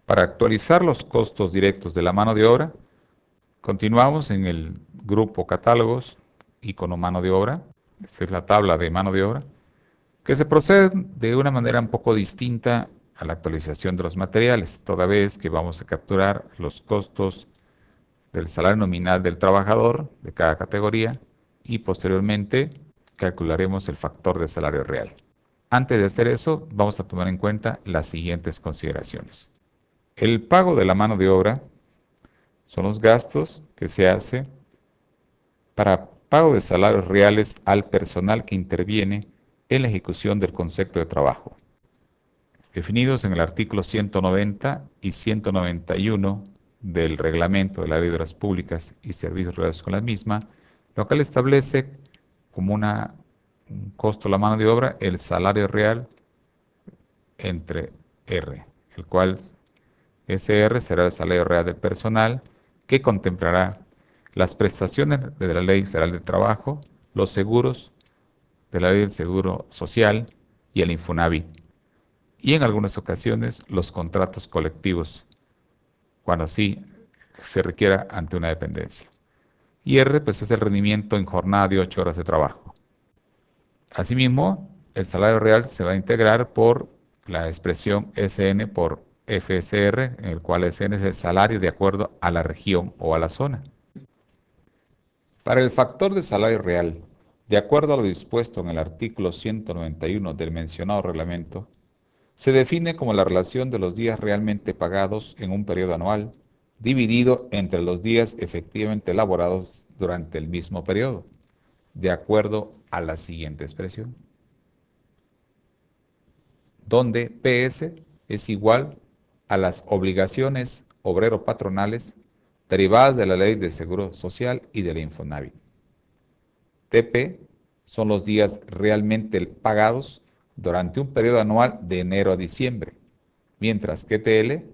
Para actualizar los costos directos de la mano de obra, continuamos en el grupo catálogos, icono mano de obra. Esta es la tabla de mano de obra, que se procede de una manera un poco distinta a la actualización de los materiales, toda vez que vamos a capturar los costos del salario nominal del trabajador de cada categoría y posteriormente calcularemos el factor de salario real. Antes de hacer eso, vamos a tomar en cuenta las siguientes consideraciones. El pago de la mano de obra son los gastos que se hace para pago de salarios reales al personal que interviene en la ejecución del concepto de trabajo, definidos en el artículo 190 y 191 del Reglamento de la Ley de Obras Públicas y Servicios Relacionados con la misma, lo cual establece como un costo de la mano de obra el salario real entre R, el cual SR será el salario real del personal, que contemplará las prestaciones de la Ley Federal del Trabajo, los seguros de la Ley del Seguro Social y el Infonavit, y en algunas ocasiones los contratos colectivos, cuando así se requiera ante una dependencia. Y R, pues, es el rendimiento en jornada de 8 horas de trabajo. Asimismo, el salario real se va a integrar por la expresión SN por FSR, en el cual SN es el salario de acuerdo a la región o a la zona. Para el factor de salario real, de acuerdo a lo dispuesto en el artículo 191 del mencionado reglamento, se define como la relación de los días realmente pagados en un periodo anual, dividido entre los días efectivamente elaborados durante el mismo periodo, de acuerdo a la siguiente expresión, donde PS es igual a las obligaciones obrero-patronales derivadas de la Ley de Seguro Social y de la Infonavit. TP son los días realmente pagados durante un periodo anual de enero a diciembre, mientras que TL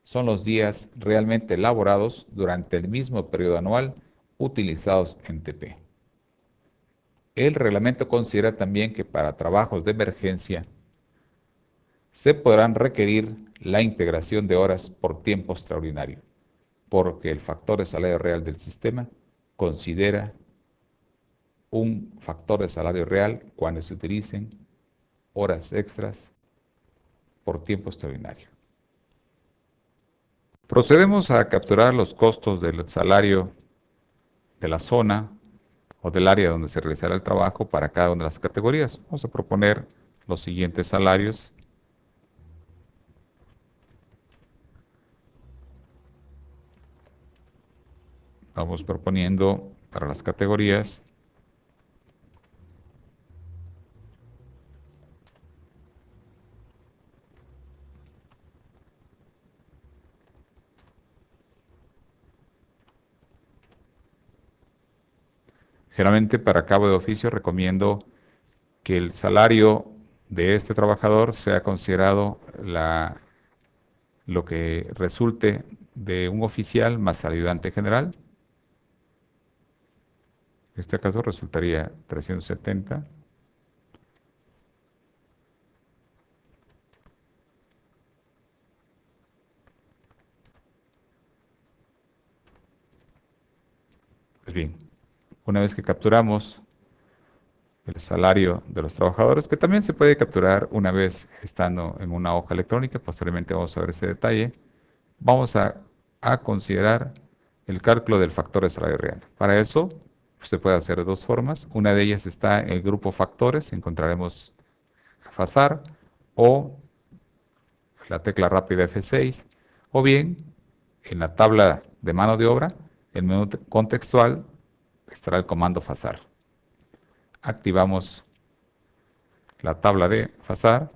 son los días realmente elaborados durante el mismo periodo anual utilizados en TP. El reglamento considera también que para trabajos de emergencia se podrán requerir la integración de horas por tiempo extraordinario, porque el factor de salario real del sistema considera un factor de salario real cuando se utilicen horas extras por tiempo extraordinario. Procedemos a capturar los costos del salario de la zona o del área donde se realizará el trabajo para cada una de las categorías. Vamos a proponer los siguientes salarios. Vamos proponiendo para las categorías generalmente para cabo de oficio recomiendo que el salario de este trabajador sea considerado lo que resulte de un oficial más ayudante general. En este caso resultaría 370. Pues bien, una vez que capturamos el salario de los trabajadores, que también se puede capturar una vez estando en una hoja electrónica, posteriormente vamos a ver ese detalle, vamos a considerar el cálculo del factor de salario real. Para eso se puede hacer de dos formas. Una de ellas está en el grupo factores, encontraremos FASAR o la tecla rápida F6, o bien en la tabla de mano de obra, el menú contextual, estará el comando FASAR. Activamos la tabla de FASAR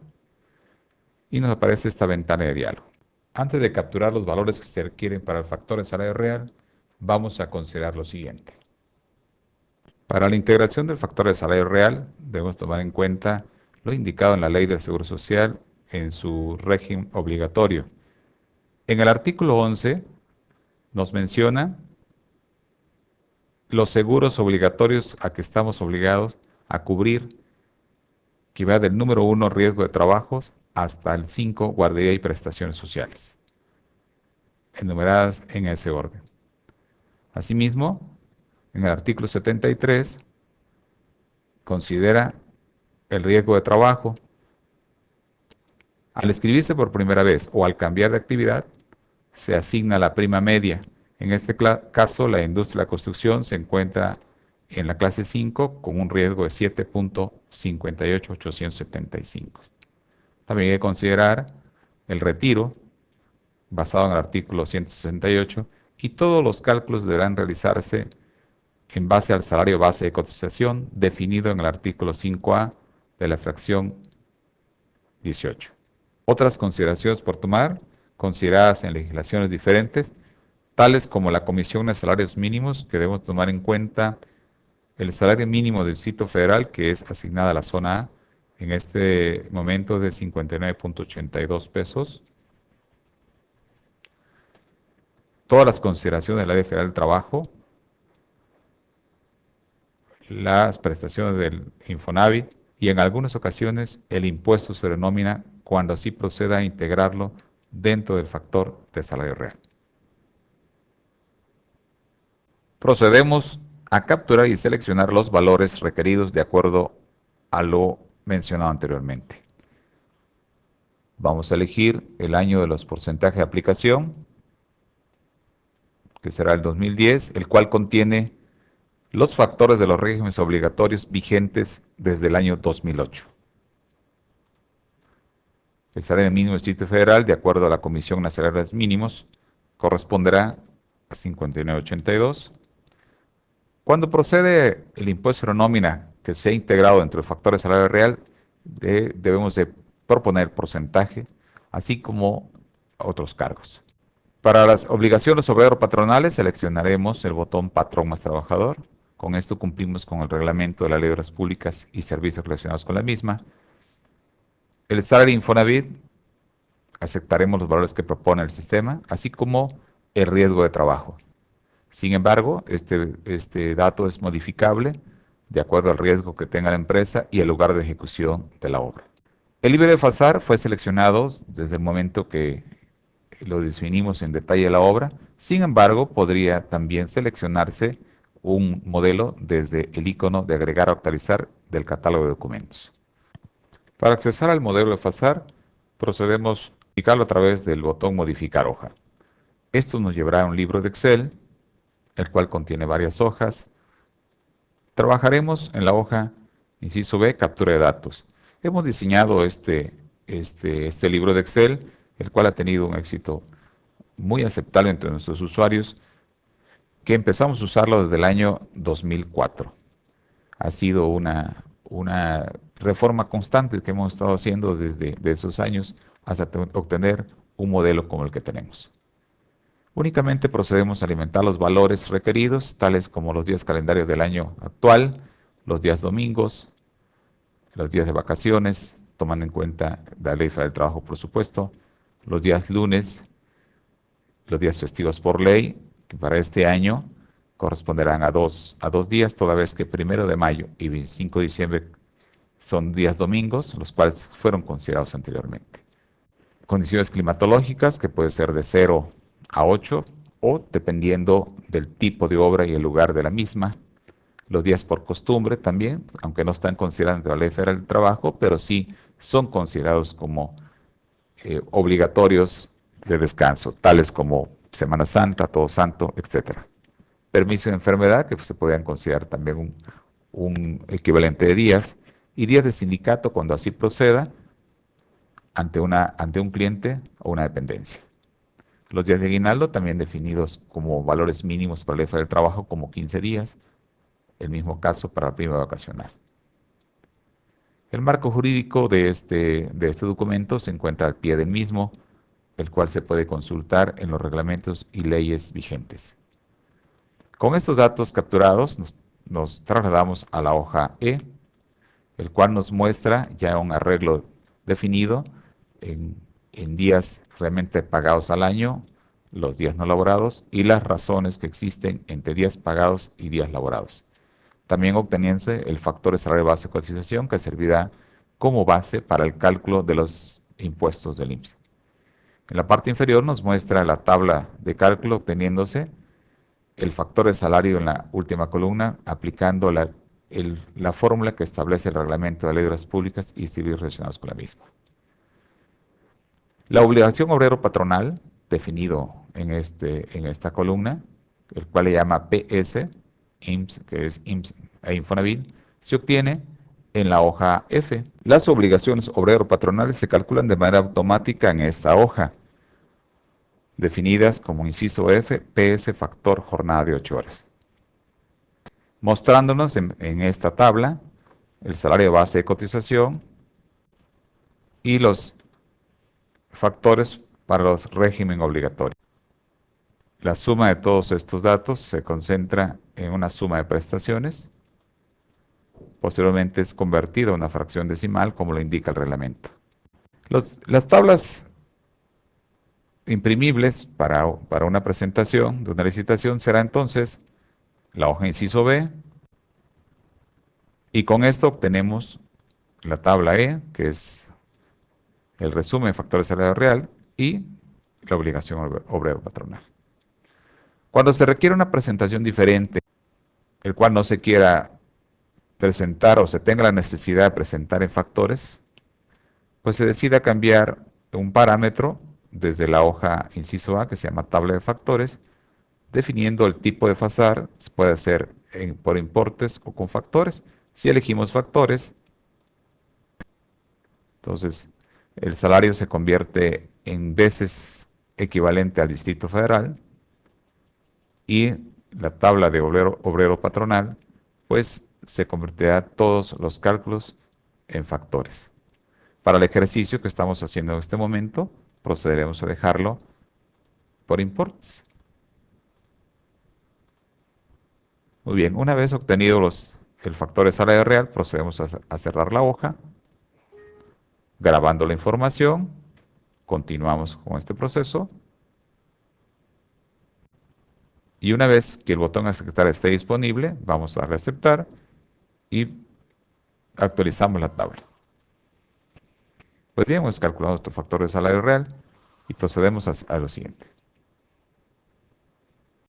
y nos aparece esta ventana de diálogo. Antes de capturar los valores que se requieren para el factor de salario real, vamos a considerar lo siguiente. Para la integración del factor de salario real, debemos tomar en cuenta lo indicado en la Ley del Seguro Social en su régimen obligatorio. En el artículo 11 nos menciona los seguros obligatorios a que estamos obligados a cubrir, que va del número 1, riesgo de trabajos, hasta el 5, guardería y prestaciones sociales. enumeradas en ese orden. Asimismo, en el artículo 73, considera el riesgo de trabajo. Al escribirse por primera vez o al cambiar de actividad, se asigna la prima media. En este caso, la industria de la construcción se encuentra en la clase 5 con un riesgo de 7.58875. También hay que considerar el retiro, basado en el artículo 168, y todos los cálculos deberán realizarse en base al salario base de cotización definido en el artículo 5A de la fracción 18. Otras consideraciones por tomar, consideradas en legislaciones diferentes, tales como la Comisión de Salarios Mínimos, que debemos tomar en cuenta el salario mínimo del Distrito Federal, que es asignada a la zona A, en este momento de 59.82 pesos. Todas las consideraciones de la Ley Federal del Trabajo, las prestaciones del Infonavit y en algunas ocasiones el impuesto sobre nómina cuando así proceda a integrarlo dentro del factor de salario real. Procedemos a capturar y seleccionar los valores requeridos de acuerdo a lo mencionado anteriormente. Vamos a elegir el año de los porcentajes de aplicación, que será el 2010, el cual contiene los factores de los regímenes obligatorios vigentes desde el año 2008. El salario mínimo del Distrito Federal, de acuerdo a la Comisión Nacional de Salarios Mínimos, corresponderá a 59.82. Cuando procede el impuesto sobre nómina que sea integrado dentro del factor de salario real, debemos de proponer porcentaje, así como otros cargos. Para las obligaciones obrero-patronales seleccionaremos el botón Patrón más Trabajador. Con esto cumplimos con el reglamento de la Ley de Obras Públicas y servicios relacionados con la misma. El salario Infonavit, aceptaremos los valores que propone el sistema, así como el riesgo de trabajo. Sin embargo, este dato es modificable de acuerdo al riesgo que tenga la empresa y el lugar de ejecución de la obra. El libre de FASAR fue seleccionado desde el momento que lo definimos en detalle la obra. Sin embargo, podría también seleccionarse un modelo desde el icono de agregar o actualizar del catálogo de documentos. Para accesar al modelo de FASAR, procedemos a indicarlo a través del botón modificar hoja. Esto nos llevará a un libro de Excel, el cual contiene varias hojas. Trabajaremos en la hoja, inciso B, captura de datos. Hemos diseñado este libro de Excel, el cual ha tenido un éxito muy aceptable entre nuestros usuarios, que empezamos a usarlo desde el año 2004. Ha sido una reforma constante que hemos estado haciendo desde esos años hasta obtener un modelo como el que tenemos. Únicamente procedemos a alimentar los valores requeridos, tales como los días calendarios del año actual, los días domingos, los días de vacaciones, tomando en cuenta la Ley Federal del Trabajo, por supuesto, los días lunes, los días festivos por ley, que para este año corresponderán a dos días, toda vez que 1 de mayo y 25 de diciembre son días domingos, los cuales fueron considerados anteriormente. Condiciones climatológicas, que puede ser de 0 a 8, o dependiendo del tipo de obra y el lugar de la misma. Los días por costumbre también, aunque no están considerados dentro de la Ley Federal del Trabajo, pero sí son considerados como obligatorios de descanso, tales como Semana Santa, Todo Santo, etc. Permiso de enfermedad, que se podrían considerar también un equivalente de días, y días de sindicato cuando así proceda ante un cliente o una dependencia. Los días de aguinaldo también definidos como valores mínimos para la Ley Federal del Trabajo como 15 días, el mismo caso para la prima vacacional. El marco jurídico de este documento se encuentra al pie del mismo, el cual se puede consultar en los reglamentos y leyes vigentes. Con estos datos capturados nos trasladamos a la hoja E, el cual nos muestra ya un arreglo definido en días realmente pagados al año, los días no laborados y las razones que existen entre días pagados y días laborados. También obteniéndose el factor de salario base de cotización, que servirá como base para el cálculo de los impuestos del IMSS. En la parte inferior nos muestra la tabla de cálculo obteniéndose el factor de salario en la última columna, aplicando la fórmula que establece el reglamento de la ley de obras públicas y servicios relacionados con la misma. La obligación obrero-patronal, definido en esta columna, el cual le llama PS, IMSS, que es IMSS e Infonavit, se obtiene en la hoja F. Las obligaciones obrero-patronales se calculan de manera automática en esta hoja, definidas como inciso F, PS factor jornada de 8 horas. Mostrándonos en esta tabla el salario base de cotización y los factores para los régimen obligatorio. La suma de todos estos datos se concentra en una suma de prestaciones. Posteriormente es convertido a una fracción decimal como lo indica el reglamento. Las tablas imprimibles para una presentación de una licitación será entonces la hoja inciso B, y con esto obtenemos la tabla E, que es el resumen de factores de salario real y la obligación obrero patronal. Cuando se requiere una presentación diferente, el cual no se quiera presentar o se tenga la necesidad de presentar en factores, pues se decida cambiar un parámetro desde la hoja inciso A, que se llama tabla de factores, definiendo el tipo de FASAR, se puede hacer por importes o con factores. Si elegimos factores, entonces el salario se convierte en veces equivalente al Distrito Federal y la tabla de obrero patronal, pues se convertirá todos los cálculos en factores. Para el ejercicio que estamos haciendo en este momento, procederemos a dejarlo por importes. Muy bien, una vez obtenido el factor de salario real, procedemos a cerrar la hoja, grabando la información, continuamos con este proceso, y una vez que el botón aceptar esté disponible, vamos a darle a aceptar y actualizamos la tabla. Pues bien, hemos calculado nuestro factor de salario real y procedemos a lo siguiente.